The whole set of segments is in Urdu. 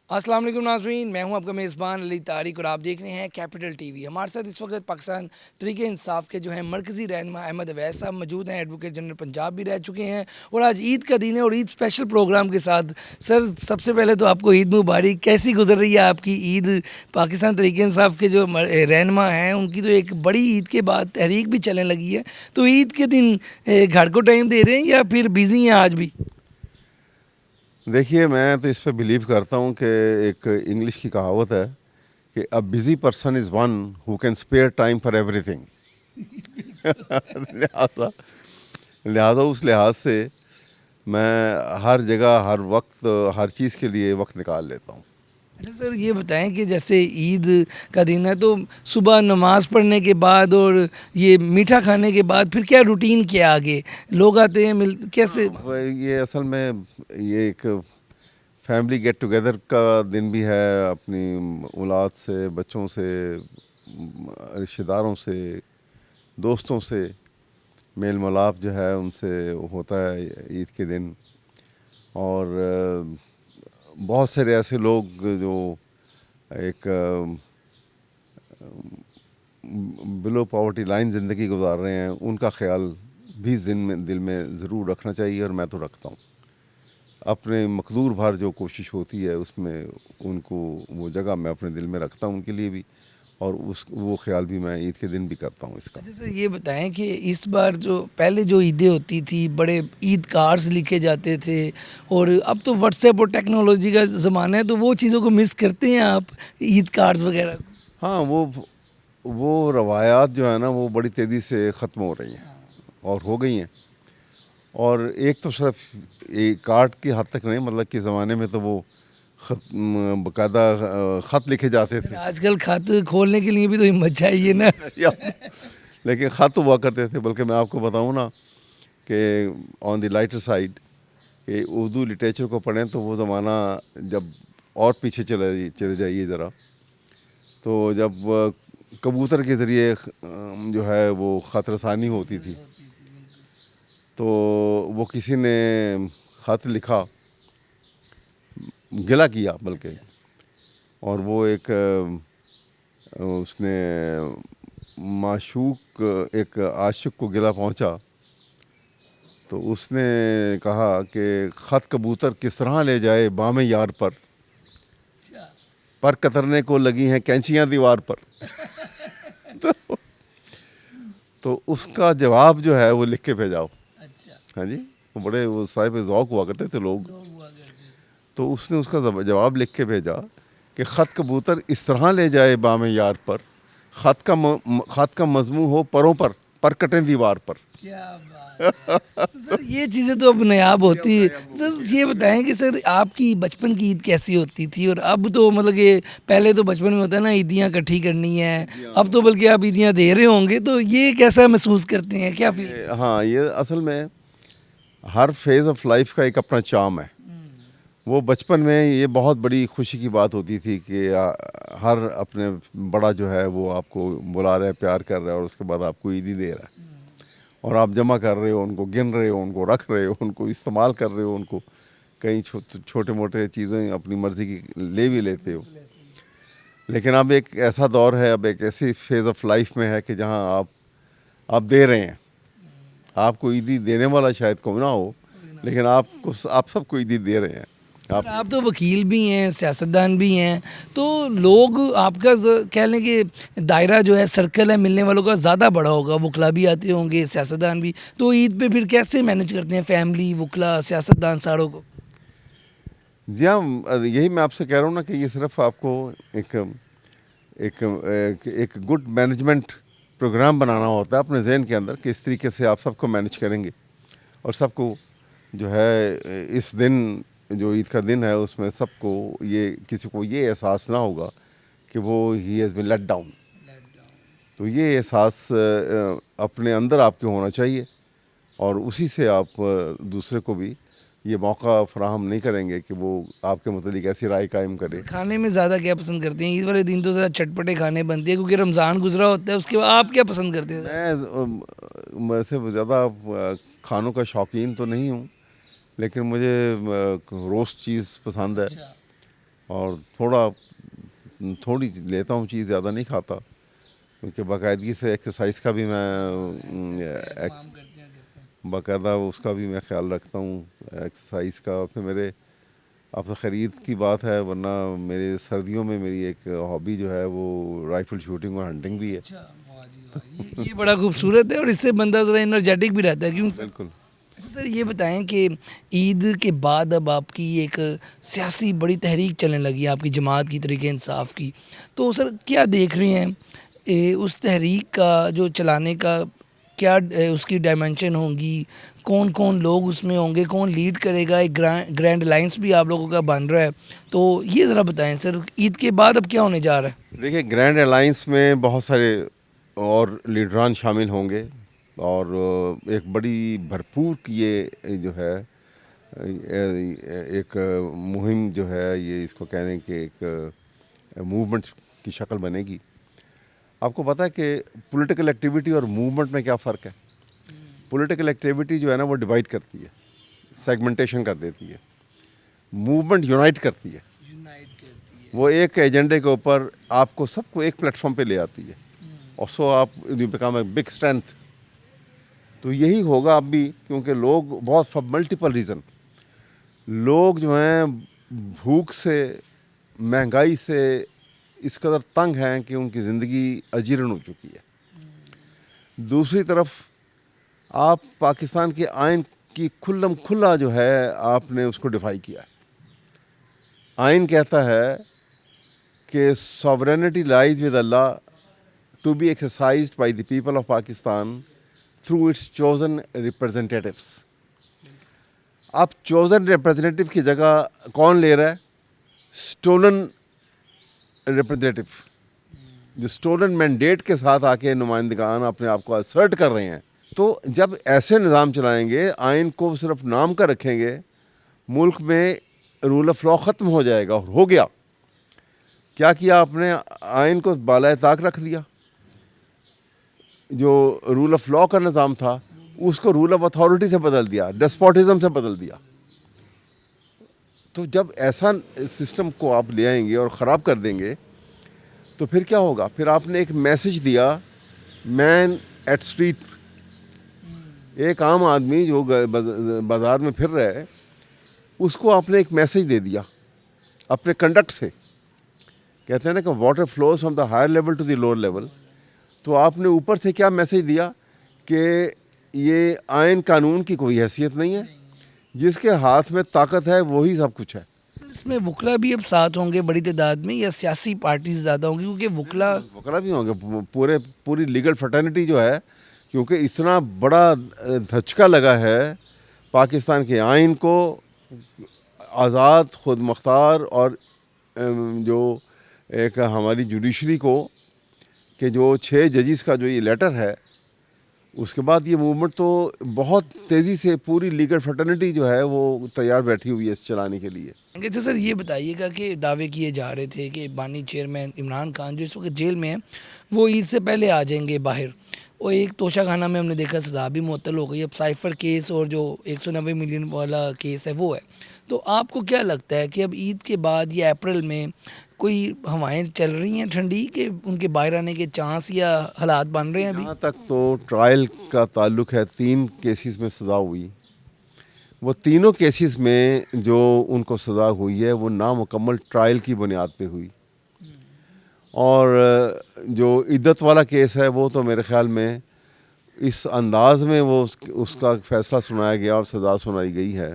السلام علیکم ناظرین، میں ہوں آپ کا میزبان علی طارق اور آپ دیکھ رہے ہیں کیپٹل ٹی وی۔ ہمارے ساتھ اس وقت پاکستان تحریک انصاف کے جو ہیں مرکزی رہنما احمد اویس صاحب موجود ہیں، ایڈوکیٹ جنرل پنجاب بھی رہ چکے ہیں، اور آج عید کا دن ہے اور عید اسپیشل پروگرام کے ساتھ۔ سر، سب سے پہلے تو آپ کو عید مبارک۔ کیسی گزر رہی ہے آپ کی عید؟ پاکستان تحریک انصاف کے جو رہنما ہیں ان کی تو ایک بڑی عید کے بعد تحریک بھی چلنے لگی ہے، تو عید کے دن گھر کو ٹائم دے رہے ہیں یا پھر بیزی ہیں آج بھی؟ دیکھیے، میں تو اس پہ بلیو کرتا ہوں کہ ایک انگلش کی کہاوت ہے کہ a busy person is one who can spare time for ایوری تھنگ۔ لہٰذا اس لحاظ سے میں ہر جگہ ہر وقت ہر چیز کے لیے وقت نکال لیتا ہوں۔ اچھا سر، یہ بتائیں کہ جیسے عید کا دن ہے تو صبح نماز پڑھنے کے بعد اور یہ میٹھا کھانے کے بعد پھر کیا روٹین کیا آگے؟ لوگ آتے ہیں کیسے؟ یہ اصل میں یہ ایک فیملی گیٹ ٹوگیدر کا دن بھی ہے، اپنی اولاد سے، بچوں سے، رشتہ داروں سے، دوستوں سے میل ملاپ جو ہے ان سے ہوتا ہے عید کے دن۔ اور بہت سارے ایسے لوگ جو ایک بلو پاورٹی لائن زندگی گزار رہے ہیں، ان کا خیال بھی دل میں ضرور رکھنا چاہیے، اور میں تو رکھتا ہوں۔ اپنے مقدور بھر جو کوشش ہوتی ہے اس میں ان کو وہ جگہ میں اپنے دل میں رکھتا ہوں ان کے لیے بھی، اور وہ خیال بھی میں عید کے دن بھی کرتا ہوں اس کا۔ اچھا سر، یہ بتائیں کہ اس بار جو پہلے جو عیدیں ہوتی تھی بڑے عید کارڈز لکھے جاتے تھے، اور اب تو واٹس ایپ اور ٹیکنالوجی کا زمانہ ہے، تو وہ چیزوں کو مس کرتے ہیں آپ، عید کارڈز وغیرہ؟ ہاں، وہ روایات جو ہے نا وہ بڑی تیزی سے ختم ہو رہی ہیں اور ہو گئی ہیں۔ اور ایک تو صرف ایک کارڈ کی حد تک نہیں، مطلب کہ زمانے میں تو وہ باقاعدہ خط لکھے جاتے تھے، آج کل خط کھولنے کے لیے بھی تو ہمت چاہیے نا۔ لیکن خط ہوا کرتے تھے۔ بلکہ میں آپ کو بتاؤں نا کہ آن دی لائٹر سائڈ کہ اردو لٹریچر کو پڑھیں تو وہ زمانہ جب اور پیچھے چلے جائیے ذرا، تو جب کبوتر کے ذریعے جو ہے وہ خط رسانی ہوتی تھی، تو وہ کسی نے خط لکھا، گلہ کیا بلکہ، اور وہ ایک اس نے معشوق ایک عاشق کو گلہ پہنچا، تو اس نے کہا کہ خط کبوتر کس طرح لے جائے بام یار پر کترنے کو لگی ہیں کینچیاں دیوار پر۔ تو اس کا جواب جو ہے وہ لکھ کے بھیجاؤ۔ ہاں جی، وہ بڑے وہ صاحب ذوق ہوا کرتے تھے لوگ۔ تو اس نے اس کا جواب لکھ کے بھیجا کہ خط کبوتر اس طرح لے جائے بام یار پر، خط کا مضمون ہو پروں پر کٹیں دیوار پر۔ کیا بات ہے سر، یہ چیزیں تو اب نایاب ہوتی ہے۔ سر یہ بتائیں کہ سر آپ کی بچپن کی عید کیسی ہوتی تھی؟ اور اب تو مطلب کہ پہلے تو بچپن میں ہوتا ہے نا عیدیاں اکٹھی کرنی ہے، اب تو بلکہ آپ عیدیاں دے رہے ہوں گے، تو یہ کیسا محسوس کرتے ہیں، کیا فیل؟ ہاں، یہ اصل میں ہر فیز آف لائف کا ایک اپنا چارم ہے۔ وہ بچپن میں یہ بہت بڑی خوشی کی بات ہوتی تھی کہ ہر اپنے بڑا جو ہے وہ آپ کو بلا رہا ہے، پیار کر رہا ہے، اور اس کے بعد آپ کو عیدی دے رہا ہے، اور آپ جمع کر رہے ہو، ان کو گن رہے ہو، ان کو رکھ رہے ہو، ان کو استعمال کر رہے ہو، ان کو کئی چھوٹے موٹے چیزیں اپنی مرضی کی لے بھی لیتے ہو۔ لیکن اب ایک ایسا دور ہے، اب ایک ایسی فیز آف لائف میں ہے کہ جہاں آپ دے رہے ہیں۔ آپ کو عیدی دینے والا شاید کوئی نہ ہو، لیکن آپ سب کو عیدی دے رہے ہیں۔ آپ تو وکیل بھی ہیں، سیاستدان بھی ہیں، تو لوگ آپ کا کہہ لیں کہ دائرہ جو ہے، سرکل ہے ملنے والوں کا زیادہ بڑا ہوگا، وکلا بھی آتے ہوں گے، سیاستدان بھی، تو عید پہ پھر کیسے مینج کرتے ہیں فیملی، وکلا، سیاستدان ساروں کو؟ جی ہاں، یہی میں آپ سے کہہ رہا ہوں نا کہ یہ صرف آپ کو ایک گڈ مینجمنٹ پروگرام بنانا ہوتا ہے اپنے ذہن کے اندر کہ اس طریقے سے آپ سب کو مینج کریں گے، اور سب کو جو ہے اس دن جو عید کا دن ہے اس میں سب کو کسی کو یہ احساس نہ ہوگا کہ وہ he has been let down. تو یہ احساس اپنے اندر آپ کے ہونا چاہیے، اور اسی سے آپ دوسرے کو بھی یہ موقع فراہم نہیں کریں گے کہ وہ آپ کے متعلق ایسی رائے قائم کرے۔ کھانے میں زیادہ کیا پسند کرتے ہیں؟ عید والے دن تو ذرا چٹپٹے کھانے بنتے ہیں کیونکہ رمضان گزرا ہوتا ہے، اس کے بعد آپ کیا پسند کرتے ہیں؟ میں ویسے زیادہ کھانوں کا شوقین تو نہیں ہوں، لیکن مجھے روسٹ چیز پسند ہے، اور تھوڑی لیتا ہوں چیز، زیادہ نہیں کھاتا، کیونکہ باقاعدگی سے ایکسرسائز کا بھی میں باقاعدہ اس کا بھی میں خیال رکھتا ہوں، ایکسرسائز کا. پھر میرے اب تو خرید کی بات ہے، ورنہ میرے سردیوں میں میری ایک ہابی جو ہے وہ رائفل شوٹنگ اور ہنٹنگ بھی ہے. یہ بڑا خوبصورت ہے اور اس سے بندہ ذرا انرجیٹک بھی رہتا ہے. کیوں سر؟ بالکل. سر یہ بتائیں کہ عید کے بعد اب آپ کی ایک سیاسی بڑی تحریک چلنے لگی ہے آپ کی جماعت کی، تحریک انصاف کی، تو سر کیا دیکھ رہے ہیں اس تحریک کا جو چلانے کا کیا اس کی ڈائمنشن ہوں گی، کون کون لوگ اس میں ہوں گے، کون لیڈ کرے گا؟ ایک گرینڈ الائنس بھی آپ لوگوں کا بن رہا ہے، تو یہ ذرا بتائیں سر عید کے بعد اب کیا ہونے جا رہا ہے؟ دیکھیے، گرینڈ الائنس میں بہت سارے اور لیڈران شامل ہوں گے، اور ایک بڑی بھرپور یہ جو ہے ایک مہم جو ہے، یہ اس کو کہنے کہ ایک موومنٹ کی شکل بنے گی. آپ کو پتہ ہے کہ پولیٹیکل ایکٹیویٹی اور موومنٹ میں کیا فرق ہے؟ پولیٹیکل ایکٹیویٹی جو ہے نا وہ ڈیوائڈ کرتی ہے، سیگمنٹیشن کر دیتی ہے. موومنٹ یونائٹ کرتی ہے، وہ ایک ایجنڈے کے اوپر آپ کو سب کو ایک پلیٹ فارم پہ لے آتی ہے، اور سو آپ بیکم اے بگ اسٹرینتھ. تو یہی ہوگا اب بھی، کیونکہ لوگ بہت ملٹیپل ریزن، لوگ جو ہیں بھوک سے، مہنگائی سے اس قدر تنگ ہیں کہ ان کی زندگی اجیرن ہو چکی ہے. دوسری طرف آپ پاکستان کے آئین کی کھلم کھلا جو ہے آپ نے اس کو ڈیفائی کیا ہے. آئین کہتا ہے کہ sovereignty lies with Allah to be exercised by the people of Pakistan through its chosen representatives. اب chosen representative کی جگہ کون لے رہا ہے؟ stolen representative، جو stolen mandate کے ساتھ آ کے نمائندگان اپنے آپ کو assert کر رہے ہیں. تو جب ایسے نظام چلائیں گے، آئین کو صرف نام کا رکھیں گے، ملک میں رول آف لا ختم ہو جائے گا. اور ہو گیا. کیا کیا آپ نے؟ آئین کو بالائے طاق رکھ دیا. جو رول آف لا کا نظام تھا اس کو رول آف اتھارٹی سے بدل دیا، ڈسپوٹزم سے بدل دیا. تو جب ایسا سسٹم کو آپ لے آئیں گے اور خراب کر دیں گے تو پھر کیا ہوگا؟ پھر آپ نے ایک میسج دیا، مین ایٹ اسٹریٹ، ایک عام آدمی جو بازار میں پھر رہا ہے، اس کو آپ نے ایک میسج دے دیا اپنے کنڈکٹ سے. کہتے ہیں نا کہ water flows from the higher level to the lower level. تو آپ نے اوپر سے کیا میسج دیا کہ یہ آئین قانون کی کوئی حیثیت نہیں ہے، جس کے ہاتھ میں طاقت ہے وہی سب کچھ ہے. سر اس میں وکلا بھی اب ساتھ ہوں گے بڑی تعداد میں، یا سیاسی پارٹیز زیادہ ہوں گی؟ کیونکہ وکلا بھی ہوں گے، پوری لیگل فرٹرنیٹی جو ہے، کیونکہ اتنا بڑا دھچکا لگا ہے پاکستان کے آئین کو، آزاد، خود مختار، اور جو ایک ہماری جوڈیشری کو، کہ جو 6 ججز کا جو یہ لیٹر ہے، اس کے بعد یہ موومنٹ تو بہت تیزی سے پوری لیگل فرٹرنیٹی جو ہے وہ تیار بیٹھی ہوئی ہے اس چلانے کے لیے. تو سر یہ بتائیے گا کہ دعوے کیے جا رہے تھے کہ بانی چیئرمین عمران خان جو اس وقت جیل میں ہیں، وہ عید سے پہلے آ جائیں گے باہر. اور ایک توشہ خانہ میں ہم نے دیکھا سزا بھی معطل ہو گئی. اب سائفر کیس اور جو 190 ملین والا کیس ہے وہ ہے. تو آپ کو کیا لگتا ہے کہ اب عید کے بعد یا اپریل میں کوئی ہوائیں چل رہی ہیں ٹھنڈی کہ ان کے باہر آنے کے چانس یا حالات بن رہے ہیں ابھی؟ جہاں تک تو ٹرائل کا تعلق ہے، 3 کیسز میں سزا ہوئی. وہ تینوں کیسز میں جو ان کو سزا ہوئی ہے وہ نامکمل ٹرائل کی بنیاد پہ ہوئی. اور جو عدت والا کیس ہے وہ تو میرے خیال میں اس انداز میں وہ اس کا فیصلہ سنایا گیا اور سزا سنائی گئی ہے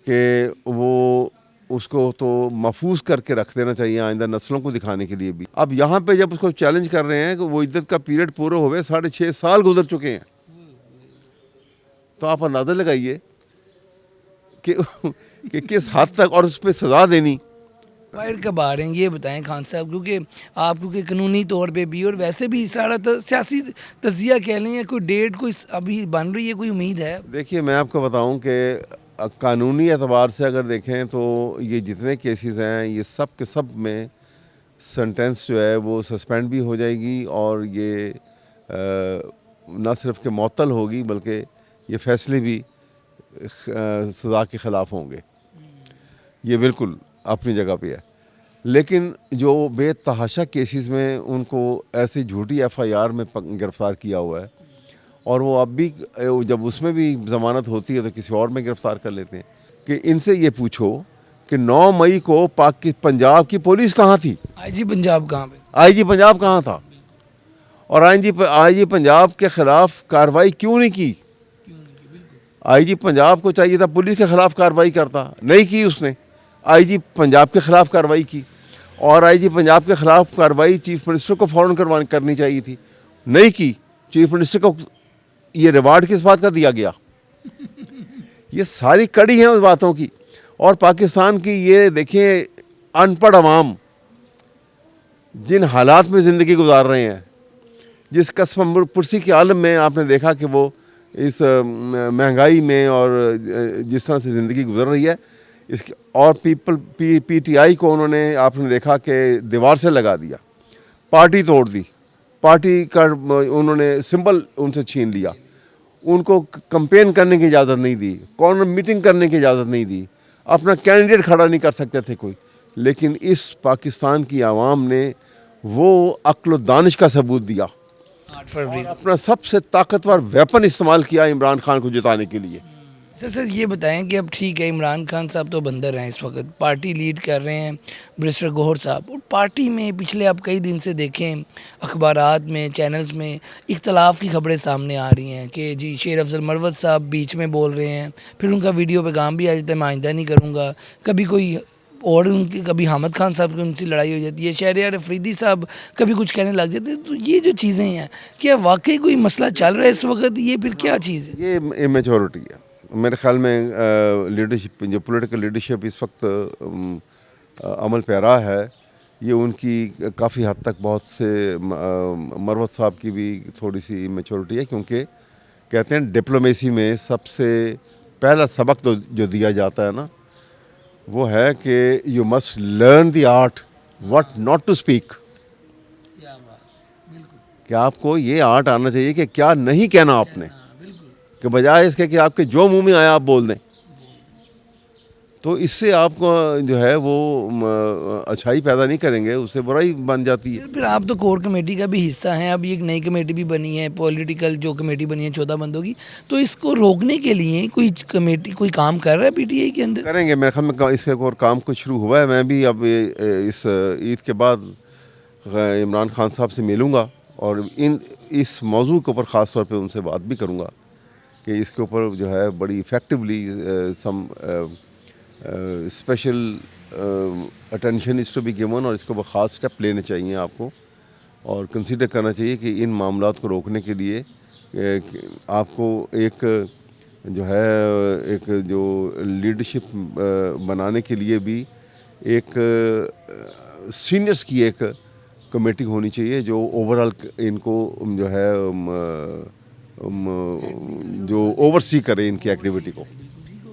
کہ وہ اس کو تو محفوظ کر کے رکھ دینا چاہیے آئندہ نسلوں کو دکھانے کے لیے بھی. اب یہاں پہ جب اس کو چیلنج کر رہے ہیں کہ وہ عدت کا پیریڈ پورے ہوئے، 6.5 سال گزر چکے ہیں، تو آپ اندازہ لگائیے کہ کس حد تک، اور اس پہ سزا دینی. باہر کب آ رہے ہیں یہ بتائیں خان صاحب، کیونکہ قانونی طور پہ بھی اور ویسے بھی سارا سیاسی تجزیہ کہہ لیں، یا کوئی ڈیٹ کوئی ابھی بن رہی ہے، کوئی امید ہے؟ دیکھیے، میں آپ کو بتاؤں کہ قانونی اعتبار سے اگر دیکھیں تو یہ جتنے کیسز ہیں یہ سب کے سب میں سنٹینس جو ہے وہ سسپینڈ بھی ہو جائے گی، اور یہ نہ صرف کہ معطل ہوگی بلکہ یہ فیصلے بھی سزا کے خلاف ہوں گے. یہ بالکل اپنی جگہ پہ ہے، لیکن جو بے تحاشا کیسز میں ان کو ایسی جھوٹی ایف آئی آر میں گرفتار کیا ہوا ہے، اور وہ اب بھی جب اس میں بھی ضمانت ہوتی ہے تو کسی اور میں گرفتار کر لیتے ہیں. کہ ان سے یہ پوچھو کہ 9 مئی کو پنجاب کی پولیس کہاں تھی؟ آئی جی پنجاب کہاں پہ؟ آئی جی پنجاب کہاں تھا؟ اور آئی جی پنجاب کے خلاف کارروائی کیوں نہیں کی؟ آئی جی پنجاب کو چاہیے تھا پولیس کے خلاف کارروائی کرتا، نہیں کی اس نے. آئی جی پنجاب کے خلاف کارروائی کی، اور آئی جی پنجاب کے خلاف کارروائی چیف منسٹر کو فوراً کرنی چاہیے تھی، نہیں کی. چیف منسٹر کو یہ ریوارڈ کس بات کا دیا گیا؟ یہ ساری کڑی ہیں اس باتوں کی. اور پاکستان کی یہ دیکھیں ان پڑھ عوام جن حالات میں زندگی گزار رہے ہیں، جس قسم پرسی کے عالم میں آپ نے دیکھا کہ وہ اس مہنگائی میں اور جس طرح سے زندگی گزر رہی ہے، اس کی اور پی ٹی آئی کو انہوں نے آپ نے دیکھا کہ دیوار سے لگا دیا، پارٹی توڑ دی، پارٹی کا انہوں نے سمبل ان سے چھین لیا، ان کو کمپین کرنے کی اجازت نہیں دی، کارنر میٹنگ کرنے کی اجازت نہیں دی، اپنا کینڈیڈیٹ کھڑا نہیں کر سکتے تھے کوئی. لیکن اس پاکستان کی عوام نے وہ عقل و دانش کا ثبوت دیا، 8 فروری اور اپنا سب سے طاقتور ویپن استعمال کیا عمران خان کو جتانے کے لیے. سر یہ بتائیں کہ اب ٹھیک ہے عمران خان صاحب تو بندر ہیں، اس وقت پارٹی لیڈ کر رہے ہیں برسٹر گوہر صاحب، اور پارٹی میں پچھلے آپ کئی دن سے دیکھیں اخبارات میں چینلز میں اختلاف کی خبریں سامنے آ رہی ہیں کہ جی شیر افضل مروت صاحب بیچ میں بول رہے ہیں، پھر ان کا ویڈیو پیغام بھی آ جاتا ہے میں آئندہ نہیں کروں گا، کبھی کوئی اور ان کی کبھی حامد خان صاحب کی ان سے لڑائی ہو جاتی ہے، شہریار افریدی صاحب کبھی کچھ کہنے لگ جاتے ہیں. تو یہ جو چیزیں ہیں کیا واقعی کوئی مسئلہ چل رہا ہے اس وقت؟ یہ پھر کیا چیز ہے؟ یہ امیچورٹی ہے میرے خیال میں. لیڈرشپ جو پولیٹیکل لیڈرشپ اس وقت عمل پیرا ہے، یہ ان کی کافی حد تک بہت سے مروت صاحب کی بھی تھوڑی سی امیچورٹی ہے، کیونکہ کہتے ہیں ڈپلومیسی میں سب سے پہلا سبق تو جو دیا جاتا ہے نا، وہ ہے کہ you must learn the art what not to speak. کہ آپ کو یہ آرٹ آنا چاہیے کہ کیا نہیں کہنا آپ نے، کہ بجائے اس کے کہ آپ کے جو منہ میں آیا آپ بول دیں. تو اس سے آپ کو جو ہے وہ اچھائی پیدا نہیں کریں گے، اس سے برائی بن جاتی ہے. پھر آپ تو کور کمیٹی کا بھی حصہ ہیں، ابھی ایک نئی کمیٹی بھی بنی ہے پولیٹیکل جو کمیٹی بنی ہے 14 بندوں کی، تو اس کو روکنے کے لیے کوئی کمیٹی کوئی کام کر رہا ہے پی ٹی آئی کے اندر؟ کریں گے میرے خیال میں، اس کے اور کام کچھ شروع ہوا ہے. میں بھی اب اس عید کے بعد عمران خان صاحب سے ملوں گا، اور اس موضوع کے اوپر خاص طور پہ ان سے بات بھی کروں گا کہ اس کے اوپر جو ہے بڑی effectively some special attention is to be given, اور اس کے اوپر خاص اسٹیپ لینے چاہیے آپ کو، اور کنسیڈر کرنا چاہیے کہ ان معاملات کو روکنے کے لیے آپ کو ایک جو لیڈرشپ بنانے کے لیے بھی ایک سینئرس کی ایک کمیٹی ہونی چاہیے جو اوورآل ان کو جو ہے جو اوورسی کرے ان کی ایکٹیویٹی کو.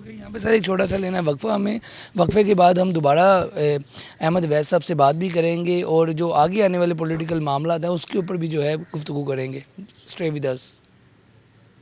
یہاں پہ سر ایک چھوٹا سا لینا ہے وقفہ ہمیں، وقفے کے بعد ہم دوبارہ احمد اویس صاحب سے بات بھی کریں گے، اور جو آگے آنے والے پولیٹیکل معاملات ہیں اس کے اوپر بھی جو ہے گفتگو کریں گے. Stay with us.